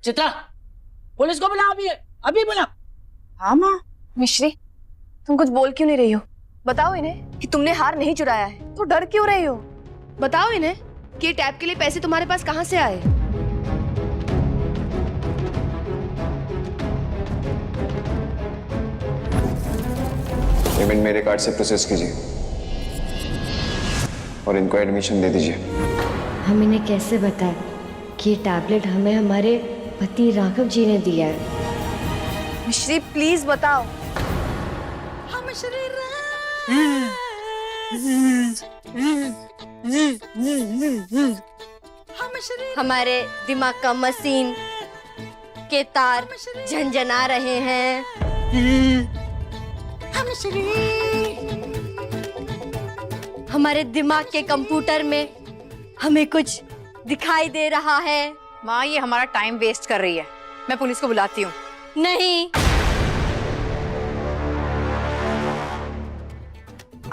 Chitra, police को बुला, अभी अभी बुला। हाँ माँ। मिश्री, तुम कुछ बोल क्यों नहीं रही हो? बताओ इन्हें कि तुमने हार नहीं चुराया है, तो डर क्यों रही हो? बताओ इन्हें कि टैब के लिए पैसे तुम्हारे पास कहाँ से आए? पेमेंट मेरे कार्ड से प्रोसेस कीजिए और इनको एडमिशन दे दीजिए। हम इन्हें कैसे बताएं कि ये टैबलेट हमें हमारे पति राघव जी ने दिया है? मिश्री प्लीज बताओ। हमारे दिमाग का मशीन के तार झनझना रहे हैं। हमारे दिमाग के कंप्यूटर में हमें कुछ दिखाई दे रहा है। माँ, ये हमारा टाइम वेस्ट कर रही है, मैं पुलिस को बुलाती हूँ। नहीं,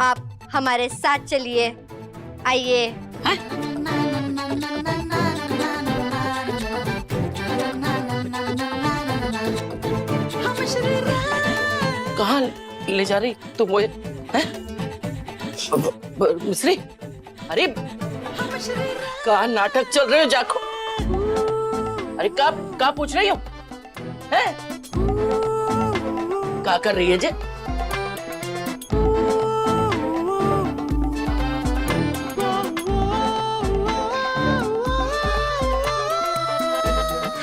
आप हमारे साथ चलिए, आइए। कहाँ ले जा रही तुम मुझे? मिश्री, अरे कहाँ नाटक चल रहे हो? जाको, अरे का पूछ रही हो? हैं? क्या कर रही है जे?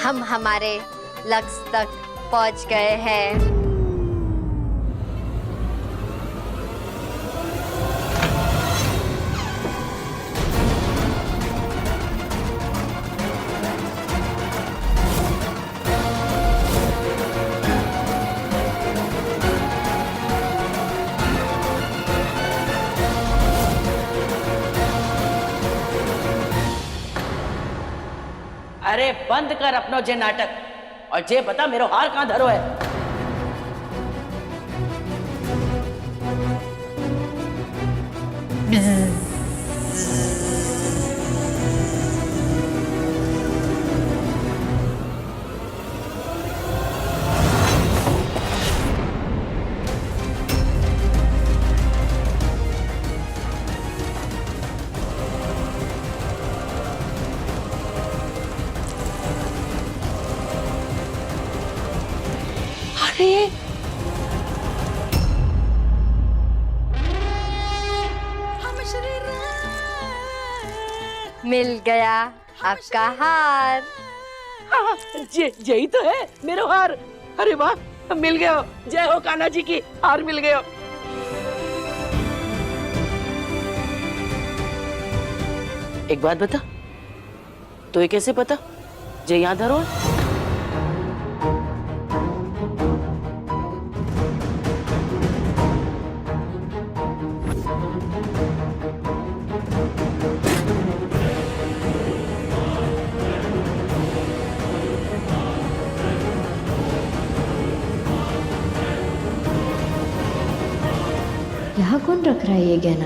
हम हमारे लक्ष्य तक पहुंच गए हैं। अरे बंद कर अपनो जे नाटक और जे बता मेरो हार कहाँ धरो है? मिल गया आपका हार। हाँ, यही तो है मेरो हार। अरे वाह, मिल गया। जय हो कान्हा जी की, हार मिल गया। एक बात बता, तो ये कैसे पता जे यहाँ धरो है? यहाँ कौन रख रहा है ये गहना?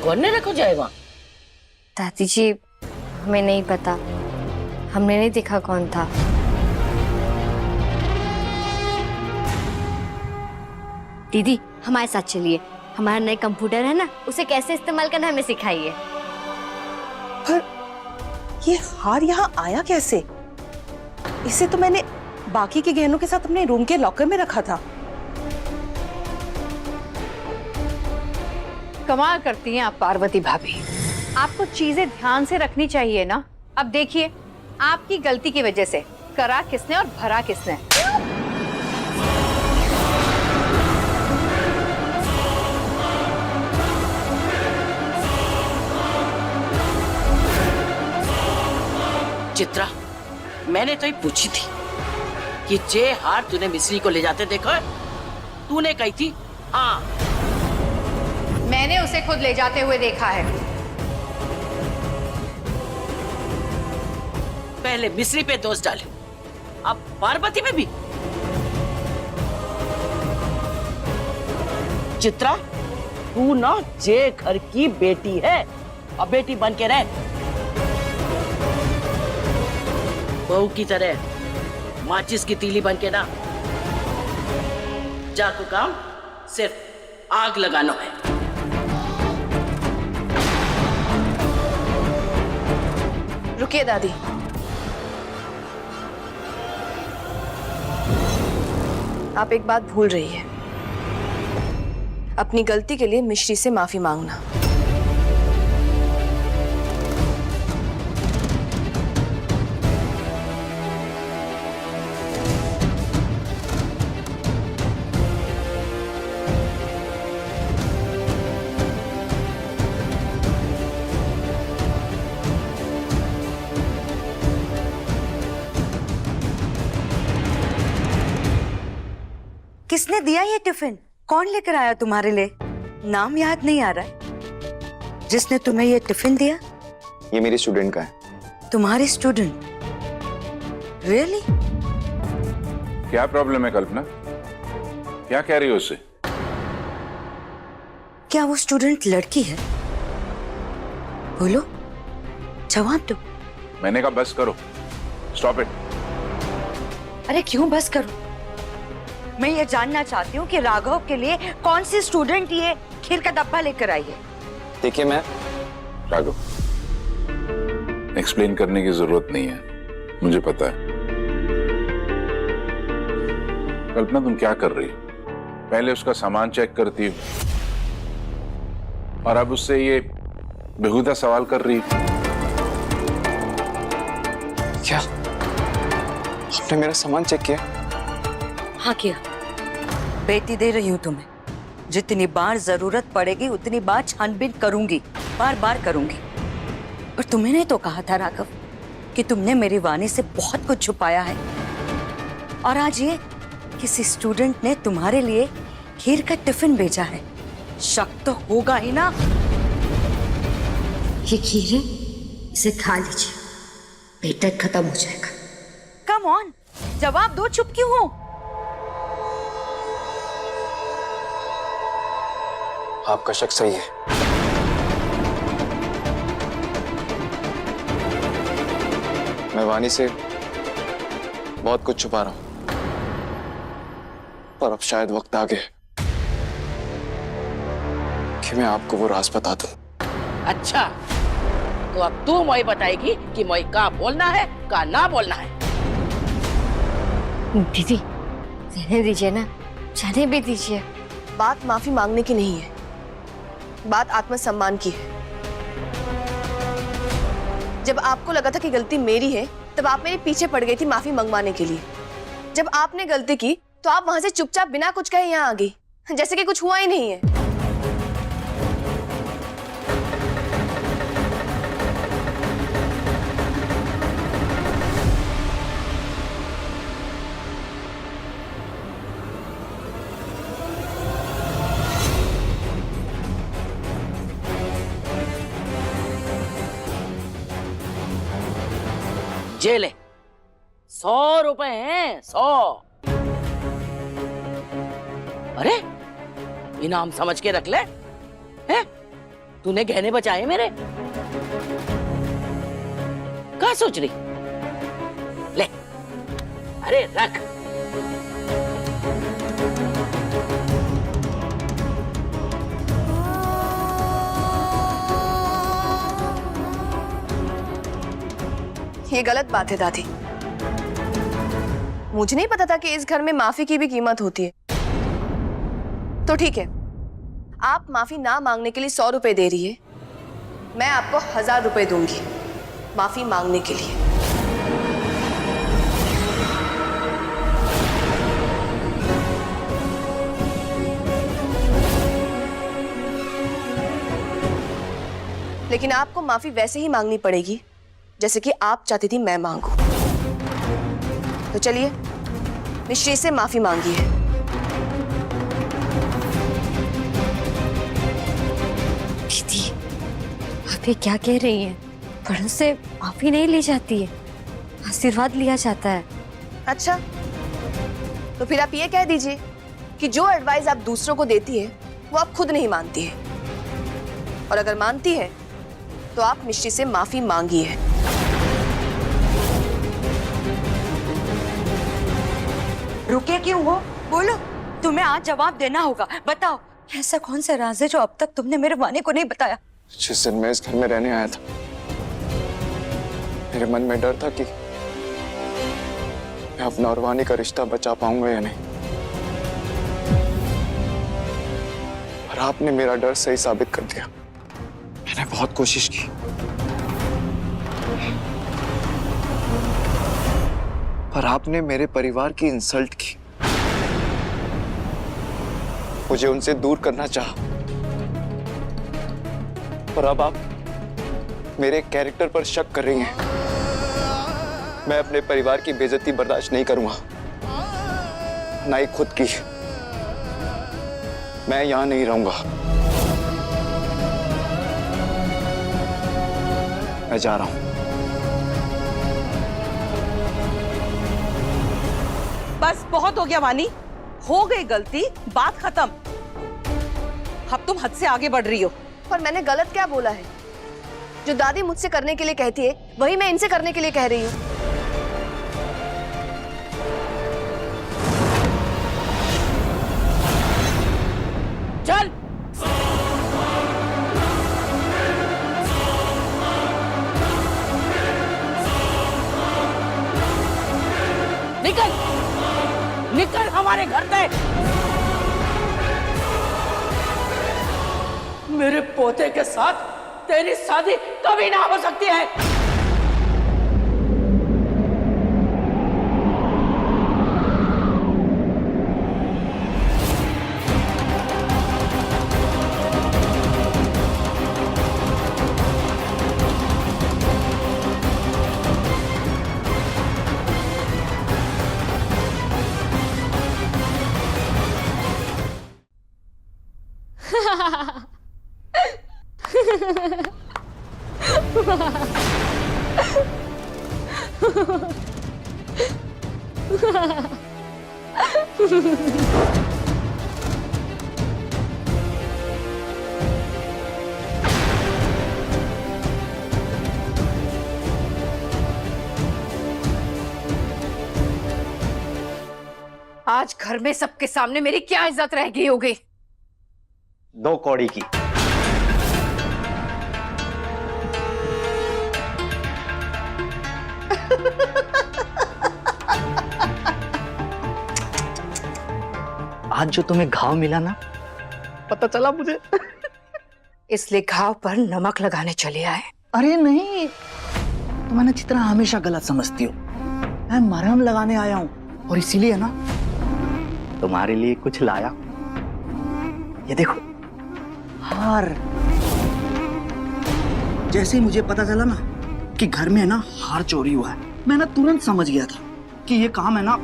कौन ने रखो जाए वहाँ? दादी जी, हमें नहीं पता, हमने नहीं देखा कौन था। दीदी, हमारे साथ चलिए, हमारा नया कंप्यूटर है ना, उसे कैसे इस्तेमाल करना हमें सिखाइए। पर ये हार यहाँ आया कैसे? इसे तो मैंने बाकी के गहनों के साथ अपने रूम के लॉकर में रखा था। कमाल करती हैं आप पार्वती भाभी, आपको चीजें ध्यान से रखनी चाहिए ना। अब देखिए, आपकी गलती की वजह से करा किसने और भरा किसने। चित्रा, मैंने तो ये पूछी थी कि जे हार तूने मिश्री को ले जाते देखो, तूने कही थी हाँ। मैंने उसे खुद ले जाते हुए देखा है। पहले मिश्री पे दोष डाले, अब पार्वती पे भी। चित्रा, तू ना जे घर की बेटी है और बेटी बन के रह। बहू की तरह माचिस की तीली बन के ना। जा को काम सिर्फ आग लगाना है। रुकिए दादी, आप एक बात भूल रही है। अपनी गलती के लिए मिश्री से माफी मांगना। किसने दिया ये टिफिन? कौन लेकर आया तुम्हारे लिए? नाम याद नहीं आ रहा है। जिसने तुम्हें ये टिफिन दिया? ये मेरी स्टूडेंट का है। तुम्हारी स्टूडेंट? रियली? क्या प्रॉब्लम है कल्पना? क्या कह रही हो उससे? क्या वो स्टूडेंट लड़की है? बोलो, जवाब दो। मैंने कहा बस करो, स्टॉप इट। अरे क्यों बस करो? मैं ये जानना चाहती हूँ कि राघव के लिए कौन सी स्टूडेंट ये खीर का डब्बा लेकर आई है। देखिए मैं राघव, एक्सप्लेन करने की जरूरत नहीं है, मुझे पता है। कल्पना तुम क्या कर रही हो? पहले उसका सामान चेक करती हो और अब उससे ये बेहुदा सवाल कर रही हो। क्या आपने मेरा सामान चेक किया? हाँ किया। बेटी दे रही हूँ तुम्हें। जितनी बार जरूरत पड़ेगी उतनी बार छानबीन करूंगी, बार बार करूंगी। और तुम्हें नहीं तो कहा था राघव कि तुमने मेरी वाणी से बहुत कुछ छुपाया है, और आज ये किसी स्टूडेंट ने तुम्हारे लिए खीर का टिफिन भेजा है। शक तो होगा ही ना। ये खीर है, इसे खा लीजिए, पेट दर्द खत्म हो जाएगा। कम ऑन, जवाब दो, चुप क्यों हो? आपका शक सही है। मैं वानी से बहुत कुछ छुपा रहा हूं, पर अब शायद वक्त आ गया कि मैं आपको वो राज बता दूं। अच्छा, तो अब तू मोई बताएगी कि मोई का बोलना है का ना बोलना है। दीदी रहने दीजिए ना, जाने भी दीजिए। बात माफी मांगने की नहीं है, बात आत्मसम्मान की है। जब आपको लगा था कि गलती मेरी है, तब आप मेरे पीछे पड़ गई थी माफी मंगवाने के लिए। जब आपने गलती की तो आप वहां से चुपचाप बिना कुछ कहे यहाँ आ गई, जैसे कि कुछ हुआ ही नहीं है। जेल है, 100 रुपए हैं, 100। अरे इनाम समझ के रख ले। हैं? तूने गहने बचाए मेरे? क्या सोच रही? ले, अरे रख। ये गलत बात है दादी। मुझे नहीं पता था कि इस घर में माफी की भी कीमत होती है। तो ठीक है, आप माफी ना मांगने के लिए 100 रुपए दे रही है, मैं आपको 1000 रुपए दूंगी माफी मांगने के लिए। लेकिन आपको माफी वैसे ही मांगनी पड़ेगी जैसे कि आप चाहती थी मैं मांगू। तो चलिए मिश्री से माफी मांगिए। दीदी आप ये क्या कह रही हैं? बड़ों से माफी नहीं ली जाती है, आशीर्वाद लिया जाता है। अच्छा, तो फिर आप ये कह दीजिए कि जो एडवाइस आप दूसरों को देती है वो आप खुद नहीं मानती है, और अगर मानती है तो आप मिश्री से माफी मांगिए। रुके क्यों हो? बोलो, तुम्हें आज जवाब देना होगा। बताओ, ऐसा कौन सा राज है जो अब तक तुमने मेरे वानी को नहीं बताया? जिस दिन मैं इस घर में रहने आया था, मेरे मन में डर था कि मैं अपना और वानी का रिश्ता बचा पाऊंगा या नहीं, और आपने मेरा डर सही साबित कर दिया। मैंने बहुत कोशिश की, पर आपने मेरे परिवार की इंसल्ट की, मुझे उनसे दूर करना चाहा, और अब आप मेरे कैरेक्टर पर शक कर रही हैं। मैं अपने परिवार की बेइज्जती बर्दाश्त नहीं करूंगा, ना ही खुद की। मैं यहां नहीं रहूंगा, मैं जा रहा हूं। बस बहुत हो गया वानी, हो गई गलती, बात खत्म। अब तुम हद से आगे बढ़ रही हो। पर मैंने गलत क्या बोला है? जो दादी मुझसे करने के लिए कहती है वही मैं इनसे करने के लिए कह रही हूँ। चल निकल, निकल हमारे घर से। मेरे पोते के साथ तेरी शादी कभी ना हो सकती है। आज घर में सबके सामने मेरी क्या इज्जत रह गई होगी? 2 कौड़ी की। आज जो तुम्हें घाव मिला ना, पता चला मुझे। इसलिए घाव पर नमक लगाने चले आए? अरे नहीं, तुम ना चित्रा हमेशा गलत समझती हो। मैं मरहम लगाने आया हूं, और इसीलिए ना तुम्हारे लिए कुछ लाया। ये देखो, हार। जैसे ही मुझे पता चला ना कि घर में है ना हार चोरी हुआ है, मैं ना तुरंत समझ गया था कि ये काम है ना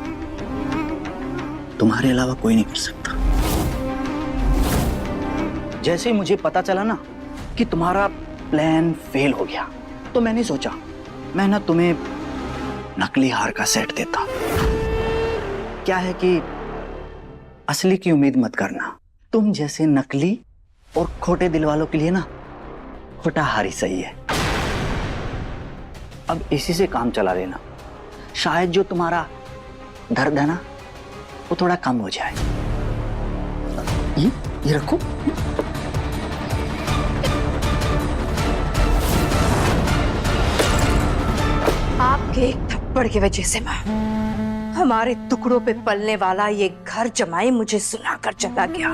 तुम्हारे अलावा कोई नहीं कर सकता। जैसे ही मुझे पता चला ना कि तुम्हारा प्लान फेल हो गया, तो मैंने सोचा मैं ना तुम्हें नकली हार का सेट देता। क्या है कि असली की उम्मीद मत करना। तुम जैसे नकली और खोटे दिल वालों के लिए ना खोटा हार ही सही है। अब इसी से काम चला लेना, शायद जो तुम्हारा दर्द है ना वो थोड़ा कम हो जाए। ये रखो। आपके एक थप्पड़ की वजह से मैं हमारे टुकड़ों पे पलने वाला ये घर जमाई मुझे सुनाकर चला गया।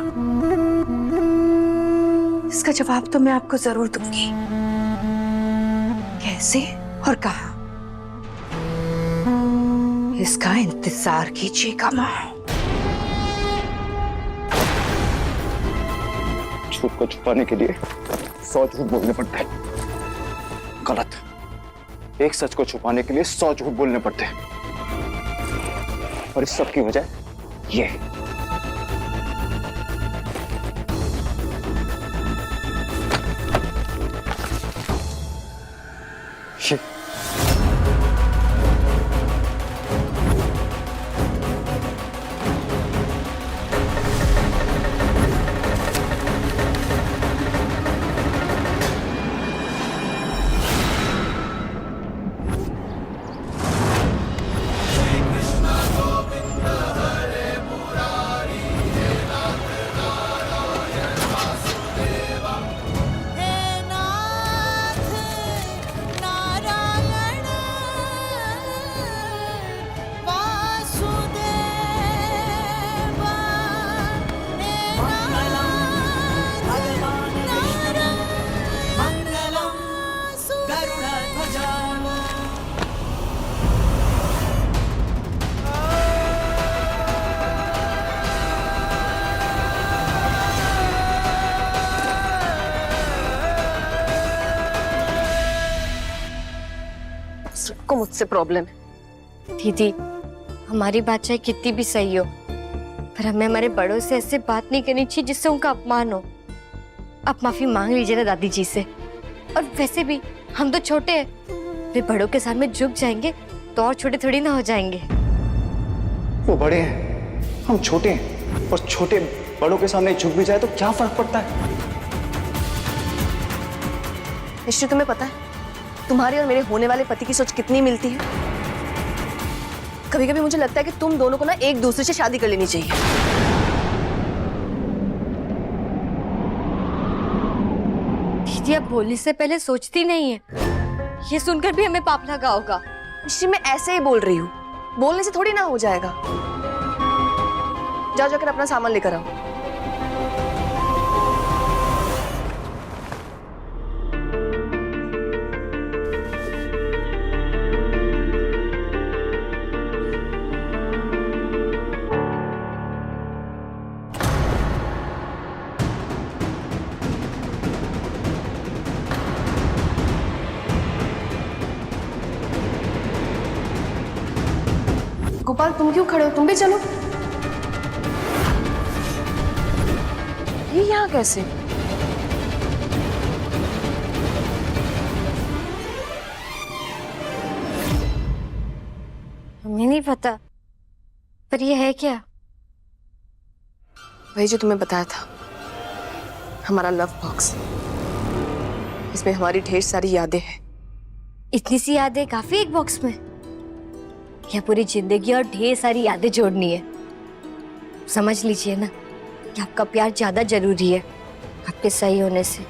इसका जवाब तो मैं आपको जरूर दूंगी। कैसे और कहां, इसका इंतजार कीजिएगा। मां, झूठ को छुपाने के लिए 100 झूठ बोलने पड़ते हैं। गलत। एक सच को छुपाने के लिए 100 झूठ बोलने पड़ते हैं, और इस सब की वजह ये। सबको मुझसे प्रॉब्लम है। दीदी, हमारी बात चाहे कितनी भी सही हो, पर हमें हमारे बड़ों से ऐसे बात नहीं करनी चाहिए जिससे उनका अपमान हो। आप माफी मांग लीजिए ना दादी जी से। और वैसे भी हम तो छोटे हैं, वे बड़ों के सामने झुक जाएंगे तो और छोटे थोड़ी ना हो जाएंगे। वो बड़े हैं, हम छोटे हैं, और छोटे बड़ों के सामने झुक भी जाए तो क्या फर्क पड़ता है? मिश्री, तुम्हें पता है तुम्हारे और मेरे होने वाले पति की सोच कितनी मिलती है? कभी कभी मुझे लगता है कि तुम दोनों को ना एक दूसरे से शादी कर लेनी चाहिए। दीदी, आप बोलने से पहले सोचती नहीं है, ये सुनकर भी हमें पाप लगा होगा। मिश्री, मैं ऐसे ही बोल रही हूँ, बोलने से थोड़ी ना हो जाएगा। जाओ जाकर अपना सामान लेकर आओ। गोपाल, तुम क्यों खड़े हो? तुम भी चलो। ये यहाँ कैसे? हमें नहीं पता, पर ये है क्या? वही जो तुम्हें बताया था, हमारा लव बॉक्स। इसमें हमारी ढेर सारी यादें हैं। इतनी सी यादें काफी एक बॉक्स में? या पूरी जिंदगी और ढेर सारी यादें जोड़नी है? समझ लीजिए ना कि आपका प्यार ज्यादा जरूरी है आपके सही होने से।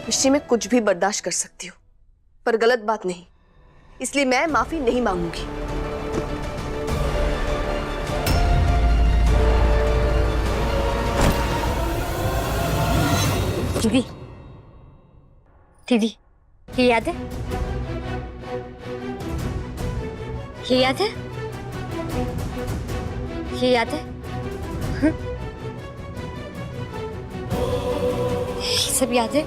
मिश्री, मैं कुछ भी बर्दाश्त कर सकती हूँ, पर गलत बात नहीं। इसलिए मैं माफी नहीं मांगूंगी। दीदी, दीदी, ये याद है? ये याद है? ये याद है? हाँ? ये सब याद है?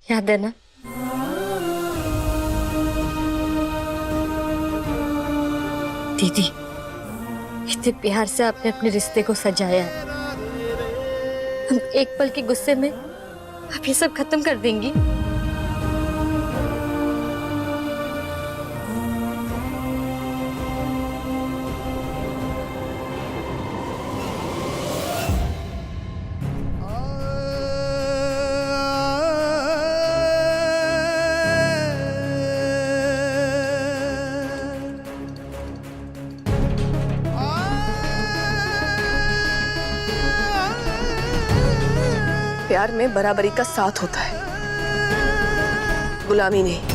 याद है ना? दीदी, इतने प्यार से आपने अपने रिश्ते को सजाया है। हम एक पल के गुस्से में आप ये सब खत्म कर देंगी? प्यार में बराबरी का साथ होता है, गुलामी नहीं।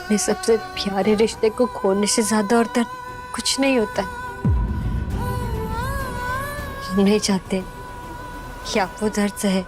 अपने सबसे प्यारे रिश्ते को खोने से ज्यादा और दर्द कुछ नहीं होता है। हम नहीं चाहते कि आप वो दर्द सहे।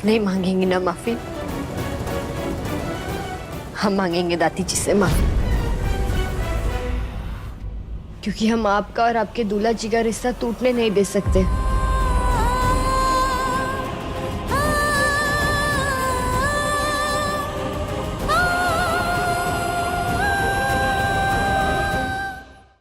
नहीं मांगेंगी ना माफी? हम मांगेंगे दादी जी से माफी, क्योंकि हम आपका और आपके दूल्हा जी का रिश्ता टूटने नहीं दे सकते।